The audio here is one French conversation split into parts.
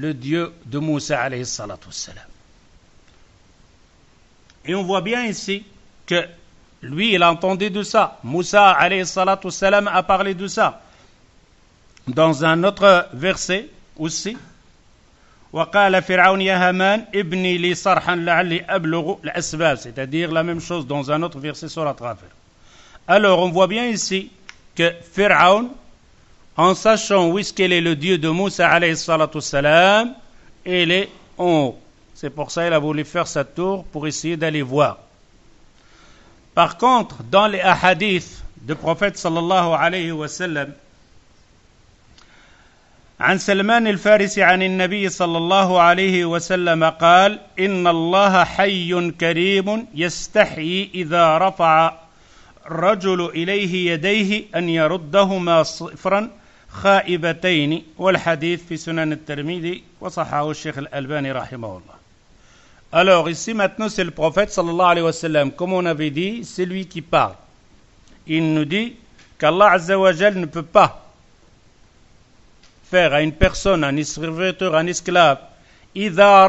le Dieu de Moussa alayhi salatu wassalam. Et on voit bien ici que lui, il a entendu de ça. Moussa alayhi salatu wassalam a parlé de ça. Dans un autre verset aussi, وقال فرعون يا هامان ابني لي صرحا لعلي أبلغ الأسباب, c'est-à-dire la même chose dans un autre verset sur la Ghafir. Alors on voit bien ici que Pharaon, en sachant où est-ce qu'elle est le Dieu de Moussa alayhi salatu wassalam, il est en haut. C'est pour ça qu'il a voulu faire sa tour pour essayer d'aller voir. Par contre, dans les hadiths du prophète sallallahu alayhi wa sallam, عن سلمان الفارسي عن النبي صلى الله عليه وسلم قال إن الله حي كريم يستحيي إذا رفع الرجل إليه يديه أن يردهما صفرا خائبتين, والحديث في سنن الترمذي وصححه الشيخ الألباني رحمه الله. Alors ici maintenant c'est le prophète sallallahu alayhi wa sallam, comme on avait dit, c'est lui qui parle. Il nous dit qu'Allah azza wa jal ne peut pas faire à une personne, un serviteur, un esclave, إذا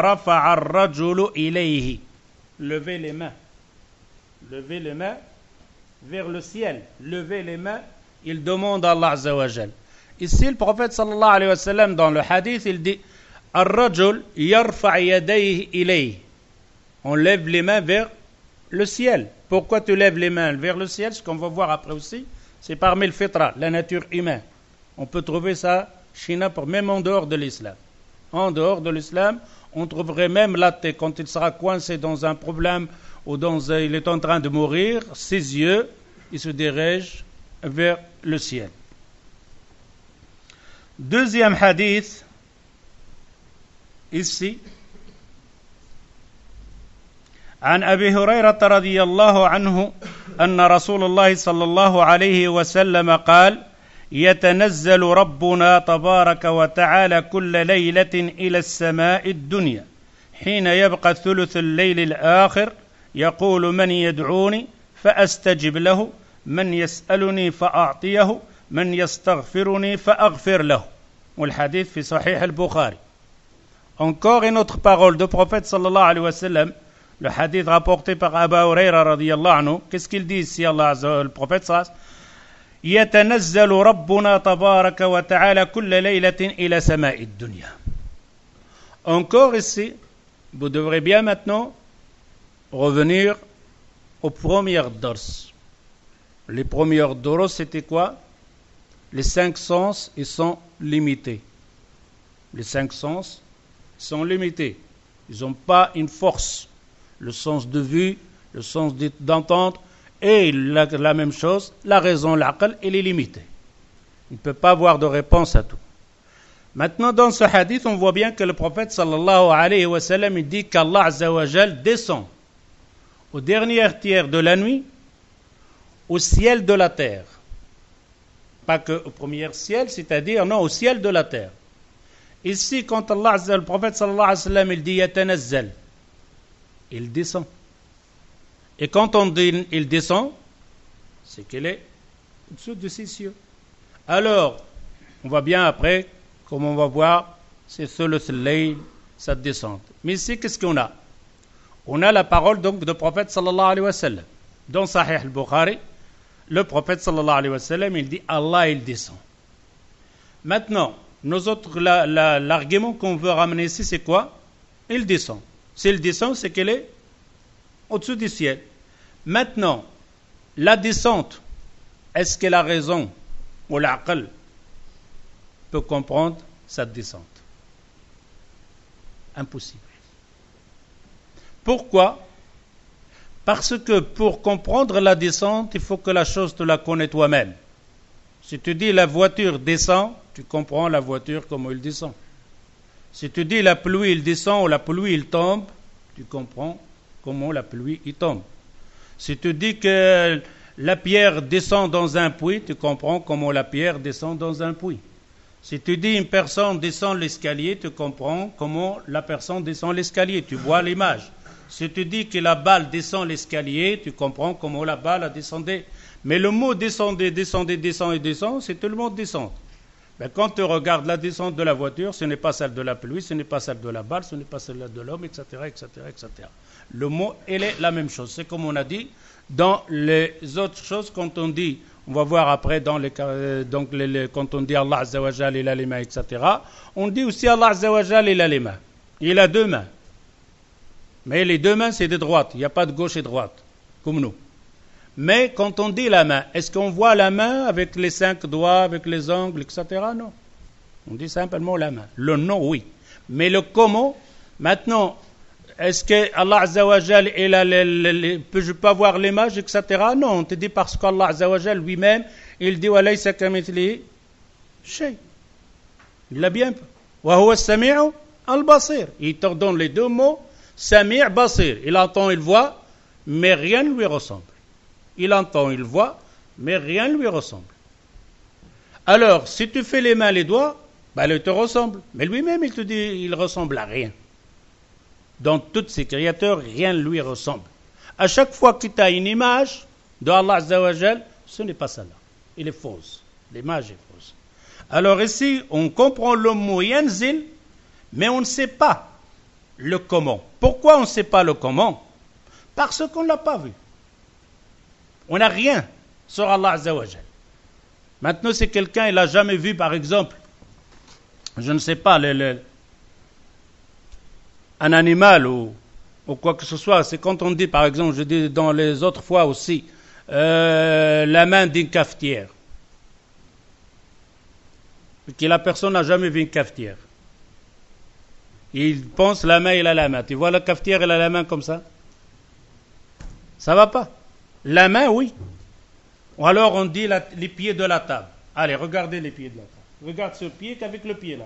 رفع الرجل إليه, lever les mains vers le ciel, lever les mains, il demande à Allah azza wa jal. Ici le prophète sallallahu alayhi wa sallam dans le hadith il dit الرجل يرفع يديه إليه, on lève les mains vers le ciel. Pourquoi tu lèves les mains vers le ciel? Ce qu'on va voir après aussi, c'est parmi le fitra, la nature humaine. On peut trouver ça chez n'importe, même en dehors de l'islam. En dehors de l'islam, on trouverait même l'athée, quand il sera coincé dans un problème ou il est en train de mourir, ses yeux, ils se dirigent vers le ciel. Deuxième hadith, ici, عن أبي هريرة رضي الله عنه أن رسول الله صلى الله عليه وسلم قال يتنزل ربنا تبارك وتعالى كل ليلة إلى السماء الدنيا حين يبقى ثلث الليل الآخر يقول من يدعوني فأستجب له من يسألني فأعطيه من يستغفرني فأغفر له, والحديث في صحيح البخاري. Encore une autre parole du prophète sallallahu alayhi wa sallam, le hadith rapporté par Abu Huraira radiyallahu anhu. Qu'est-ce qu'il dit ici, le prophète sallallahu alayhi wa sallam? يتنزل ربنا تبارك وتعالى كل ليلة إلى سماء الدنيا. Encore ici, vous devrez bien maintenant revenir aux premières dars. Les premières dars, c'était quoi? Les 5 sens, ils sont limités. Les 5 sens sont limités. Ils n'ont pas une force. Le sens de vue, le sens d'entendre, et la même chose, la raison, l'aql, elle est limitée. Il ne peut pas avoir de réponse à tout. Maintenant, dans ce hadith, on voit bien que le prophète sallallahu alayhi wa sallam, il dit qu'Allah azza wa jal descend au dernier tiers de la nuit au ciel de la terre. Pas qu'au premier ciel, c'est-à-dire, non, au ciel de la terre. Ici, quand Allah azza, le prophète sallallahu alayhi wa sallam, il dit yatanazzal, il descend. Et quand on dit il descend, c'est qu'il est au-dessus de ses cieux. Alors, on va bien après, comme on va voir, c'est thuluth al-layl, sa descente. Mais ici, qu'est-ce qu'on a? On a la parole donc du prophète sallallahu alayhi wa sallam. Dans Sahih al-Bukhari, le prophète sallallahu alayhi wa sallam, il dit Allah, il descend. Maintenant, nous autres, l'argument qu'on veut ramener ici, c'est quoi? Il descend. S'il descend, c'est qu'il est au-dessus du ciel. Maintenant, la descente, est-ce que la raison ou l'aql peut comprendre cette descente? Impossible. Pourquoi? Parce que pour comprendre la descente, il faut que la chose tu la connais toi-même. Si tu dis la voiture descend, tu comprends la voiture comment elle descend. Si tu dis la pluie il descend ou la pluie il tombe, tu comprends comment la pluie il tombe. Si tu dis que la pierre descend dans un puits, tu comprends comment la pierre descend dans un puits. Si tu dis une personne descend l'escalier, tu comprends comment la personne descend l'escalier. Tu vois l'image. Si tu dis que la balle descend l'escalier, tu comprends comment la balle a descendu. Mais le mot descendez, descendez, descend et descend, c'est tout le monde descend. Mais quand tu regardes la descente de la voiture, ce n'est pas celle de la pluie, ce n'est pas celle de la balle, ce n'est pas celle de l'homme, etc., etc., etc. Le mot, elle est la même chose. C'est comme on a dit dans les autres choses, quand on dit, on va voir après dans quand on dit Allah Azza wa Jal, il a les mains, etc. On dit aussi Allah Azza wa Jal, il a les mains. Il a deux mains. Mais les deux mains, c'est de droite. Il n'y a pas de gauche et de droite, comme nous. Mais quand on dit la main, est-ce qu'on voit la main avec les 5 doigts, avec les ongles, etc.? Non. On dit simplement la main. Le nom, oui. Mais le comment, maintenant, est-ce que Allah Azza wa Jal, je peux avoir l'image, etc.? Non, on te dit parce qu'Allah Azza wa Jal lui-même, il dit walaysa kamithlihi shay. Il l'a bien. Wa huwa as-sami'u al-basir. Il te donne les deux mots, sami' basir. Il entend, il voit, mais rien ne lui ressemble. Il entend, il voit, mais rien ne lui ressemble. Alors, si tu fais les mains, les doigts, il te ressemble. Mais lui-même, il te dit, il ressemble à rien. Dans tous ses créateurs, rien ne lui ressemble. À chaque fois que tu as une image de Allah Azza wa Jal, ce n'est pas celle-là. Il est fausse. L'image est fausse. Alors ici, on comprend le mot yanzil, mais on ne sait pas le comment. Pourquoi on ne sait pas le comment? Parce qu'on ne l'a pas vu. On n'a rien sur Allah Azza wa Jal. Maintenant, si quelqu'un il n'a jamais vu, par exemple, je ne sais pas, un animal ou quoi que ce soit, c'est quand on dit, par exemple, je dis dans les autres fois aussi, la main d'une cafetière. Que la personne n'a jamais vu une cafetière. Il pense la main, il a la main. Tu vois la cafetière, elle a la main comme ça? Ça va pas. La main, oui. Ou alors on dit les pieds de la table. Allez, regardez les pieds de la table. Regarde ce pied qu'avec le pied là.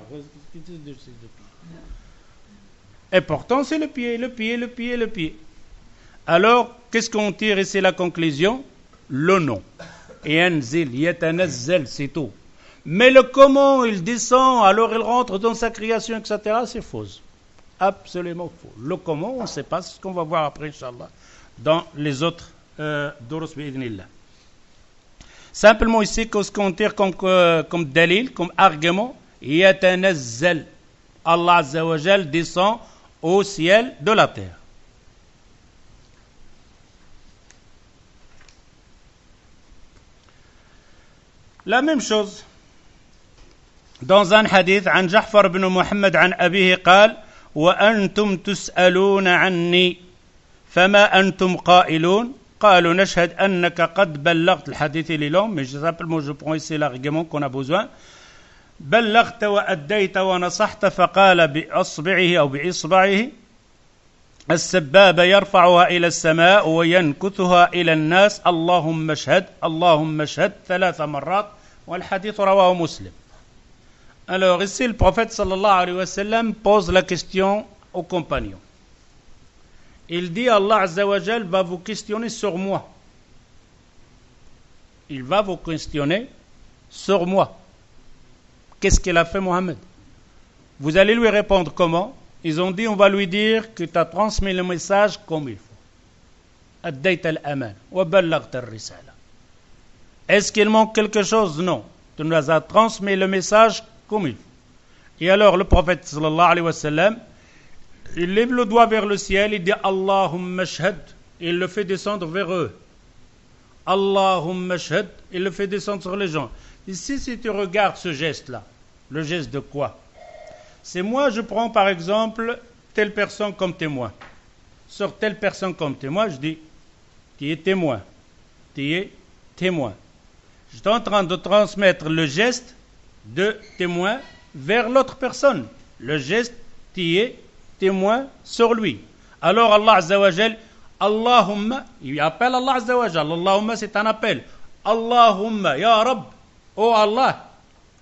Et pourtant, c'est le pied. Alors, qu'est-ce qu'on tire ici la conclusion? Le nom. Yanzil, yatanazzal, c'est tout. Mais le comment il descend, alors il rentre dans sa création, etc., c'est faux. Absolument faux. Le comment, on ne sait pas, c'est ce qu'on va voir après, Inch'Allah, dans les autres durus bi'idhnillah. Simplement ici, qu'est-ce qu'on tire comme dalil, comme argument? Yatanazzal. Allah Azza wa Jal descend au ciel de la terre. La même chose dans un hadith عن جعفر بن محمد عن أبيه قال وأنتم تسألون عني فما أنتم قائلون قالوا نشهد أنك قد بلغت الحديث لليوم mais simplement je prends ici l'argument qu'on a besoin بلغت وأديت ونصحت فقال بأصبعه أو بإصبعه السبابة يرفعها إلى السماء وينكثها إلى الناس اللهم اشهد اللهم اشهد 3 مرات والحديث رواه مسلم. Alors ici le prophète sallallahu alayhi wa sallam pose la question aux compagnons. Il dit Allah Azza wa Jal va vous questionner sur moi. Il va vous questionner sur moi. Qu'est-ce qu'il a fait Mohammed? Vous allez lui répondre comment? Ils ont dit on va lui dire que tu as transmis le message comme il faut. Addayta al-aman wa ballaghta ar-risala. Est-ce qu'il manque quelque chose? Non. Tu nous as transmis le message comme il faut. Et alors le prophète sallallahu alayhi wa sallam, il lève le doigt vers le ciel, il dit Allahumma shahad, il le fait descendre vers eux. Allahumma shahad, il le fait descendre sur les gens. Ici, si tu regardes ce geste-là, le geste de quoi? C'est moi, je prends par exemple telle personne comme témoin. Sur telle personne comme témoin, je dis tu es témoin. Tu es témoin. Je suis en train de transmettre le geste de témoin vers l'autre personne. Le geste, tu es témoin sur lui. Alors Allah Azza wa Jal, Allahumma, il appelle Allah Azza wa Jal. Allahumma, c'est un appel. Allahumma, Ya Rabb, oh Allah,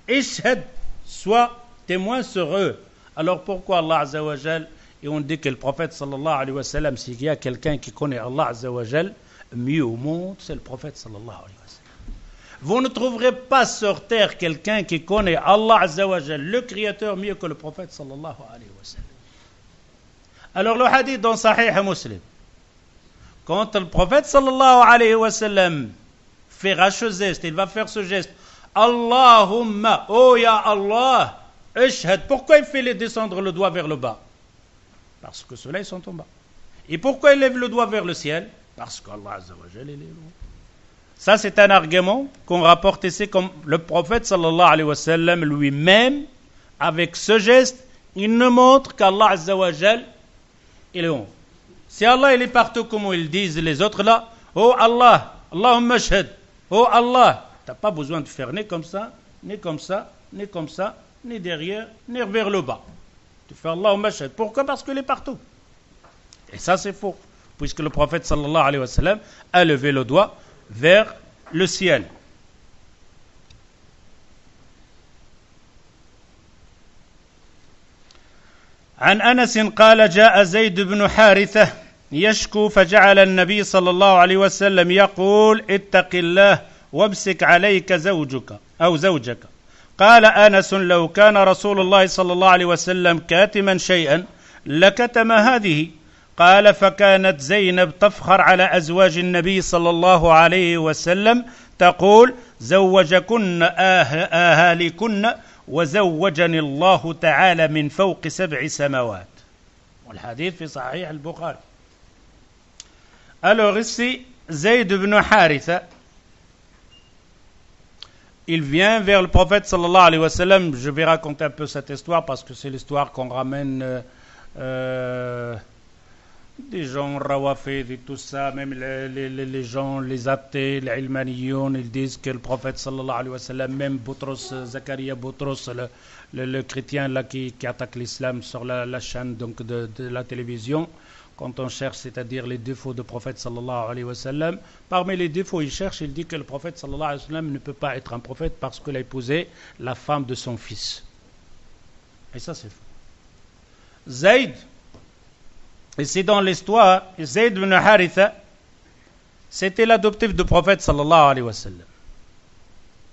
ishhad, sois témoin sur eux. Alors pourquoi Allah Azza wa Jal, et on dit que le prophète sallallahu alayhi wa sallam, s'il y a quelqu'un qui connaît Allah Azza wa Jal, mieux au monde, c'est le prophète sallallahu alayhi wa sallam. Vous ne trouverez pas sur terre quelqu'un qui connaît Allah Azza wa Jal, le Créateur, mieux que le prophète sallallahu alayhi wa sallam. Alors le hadith dans Sahih Muslim, quand le prophète sallallahu alayhi wa sallam fera ce geste, il va faire ce geste, Allahumma, oh ya Allah, ashhad. Pourquoi il fait descendre le doigt vers le bas? Parce que ceux-là, ils sont en bas. Et pourquoi il lève le doigt vers le ciel? Parce qu'Allah Azza wa Jal, il est loin. Ça, c'est un argument qu'on rapporte ici, comme le prophète sallallahu alayhi wa sallam lui-même, avec ce geste, il nous montre qu'Allah Azza wa Jal, il est haut. Si Allah, il est partout, comme ils disent les autres là, oh Allah, Allahumma shahad, oh Allah, tu n'as pas besoin de faire ni comme ça, ni comme ça, ni comme ça, ni derrière, ni vers le bas. Tu fais Allahumma shahad. Pourquoi? Parce qu'il est partout. Et ça, c'est faux, puisque le prophète sallallahu alayhi wa sallam a levé le doigt vers le ciel. عن أنس قال جاء زيد بن حارثة يشكو فجعل النبي صلى الله عليه وسلم يقول اتق الله وامسك عليك زوجك أو زوجك. قال أنس لو كان رسول الله صلى الله عليه وسلم كاتما شيئا لكتم هذه. قال فكانت زينب تفخر على أزواج النبي صلى الله عليه وسلم تقول زوجكن أهاليكن وزوجني الله تعالى من فوق 7 سماوات. والحديث في صحيح البخاري. Alors ici, Zayd ibn Haritha, il vient vers le prophète sallallahu alayhi wa sallam. Je vais raconter un peu cette histoire parce que c'est l'histoire qu'on ramène des gens rawafid et tout ça, même les gens, les athées, les ilmaniyoun, ils disent que le prophète sallallahu alayhi wa sallam, même Boutros, Zakaria Boutros, le chrétien là qui attaque l'islam sur la chaîne donc de la télévision, quand on cherche, c'est-à-dire les défauts du prophète sallallahu alayhi wa sallam, parmi les défauts il cherche, il dit que le prophète sallallahu alayhi wa sallam ne peut pas être un prophète parce qu'il a épousé la femme de son fils. Et ça c'est faux. Zayd, et c'est dans l'histoire, Zayd ibn Haritha, c'était l'adoptif du prophète sallallahu alayhi wa sallam.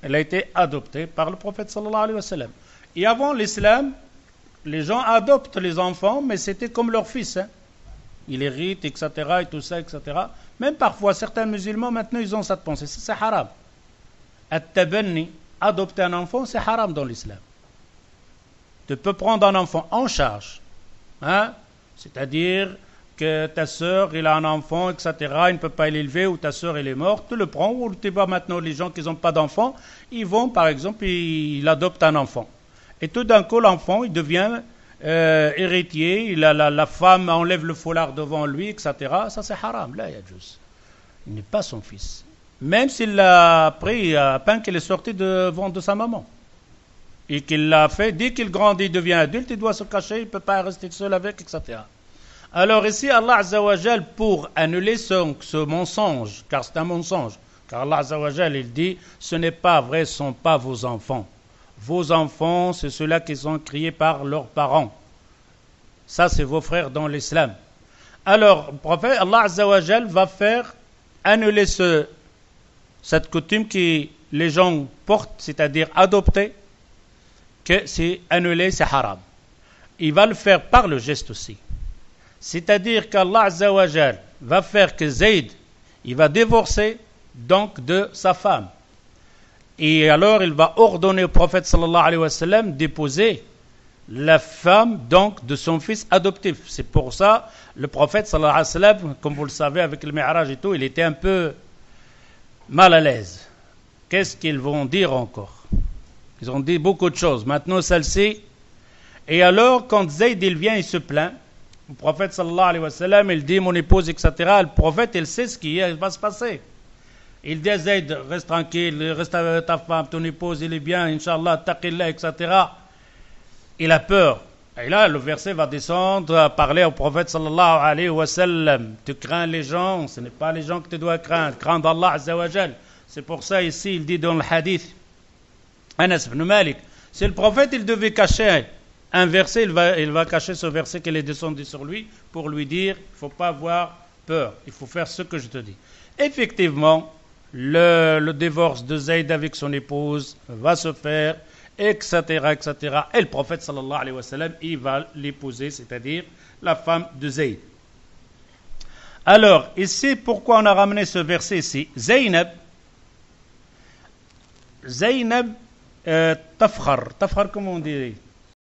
Elle a été adoptée par le prophète sallallahu alayhi wa sallam. Et avant l'islam, les gens adoptent les enfants, mais c'était comme leur fils. Il hérite, etc., et tout ça, etc. Même parfois, certains musulmans, maintenant, ils ont cette pensée. C'est haram. At-tabanni, adopter un enfant, c'est haram dans l'islam. Tu peux prendre un enfant en charge. C'est-à-dire que ta sœur, il a un enfant, etc., il ne peut pas l'élever, ou ta sœur, elle est morte, tu le prends, ou tu vois maintenant les gens qui n'ont pas d'enfant, ils vont, par exemple, ils adoptent un enfant. Et tout d'un coup, l'enfant, il devient héritier, la femme enlève le foulard devant lui, etc. Ça, c'est haram. Là, il n'est pas son fils. Même s'il l'a pris à peine qu'il est sorti de ventre de sa maman. Et qu'il l'a fait, dès qu'il grandit, il devient adulte, il doit se cacher, il ne peut pas rester seul avec, etc. Alors ici, Allah Azza wa Jal, pour annuler ce mensonge, car c'est un mensonge, car Allah Azza wa Jal, il dit, ce n'est pas vrai, ce ne sont pas vos enfants. Vos enfants, c'est ceux-là qui sont créés par leurs parents. Ça, c'est vos frères dans l'islam. Alors, le prophète, Allah Azza wa Jal va faire annuler cette coutume que les gens portent, c'est-à-dire adopter, que c'est annulé, c'est haram. Il va le faire par le geste aussi. C'est-à-dire qu'Allah Azza wa Jal va faire que Zayd, il va divorcer donc de sa femme. Et alors il va ordonner au prophète sallallahu alayhi wa sallam d'épouser la femme donc de son fils adoptif. C'est pour ça le prophète sallallahu alayhi wa sallam, comme vous le savez avec le Mi'raj et tout, il était un peu mal à l'aise. Qu'est-ce qu'ils vont dire encore? Ils ont dit beaucoup de choses. Maintenant celle-ci. Et alors quand Zayd il vient, il se plaint. Le prophète sallallahu alayhi wa sallam, il dit mon épouse, etc. Le prophète il sait ce qui va se passer. Il dit à Zayd, reste tranquille, reste avec ta femme, ton épouse, il est bien, Inch'Allah, taqillah, etc. Il a peur. Et là, le verset va descendre à parler au prophète sallallahu alayhi wa sallam. Tu crains les gens, ce n'est pas les gens que tu dois craindre. Crains Allah Azza wa Jal. C'est pour ça ici, il dit dans le hadith, Anas ibn Malik, si le prophète il devait cacher un verset, il va cacher ce verset qui est descendu sur lui pour lui dire, il ne faut pas avoir peur, il faut faire ce que je te dis. Effectivement, le divorce de Zayd avec son épouse va se faire, etc., etc. Et le prophète sallallahu alayhi wa sallam, il va l'épouser, c'est-à-dire la femme de Zayd. Alors, ici, pourquoi on a ramené ce verset ici? Zaynab, Zaynab Tafkhar. Tafkhar, comment on dit?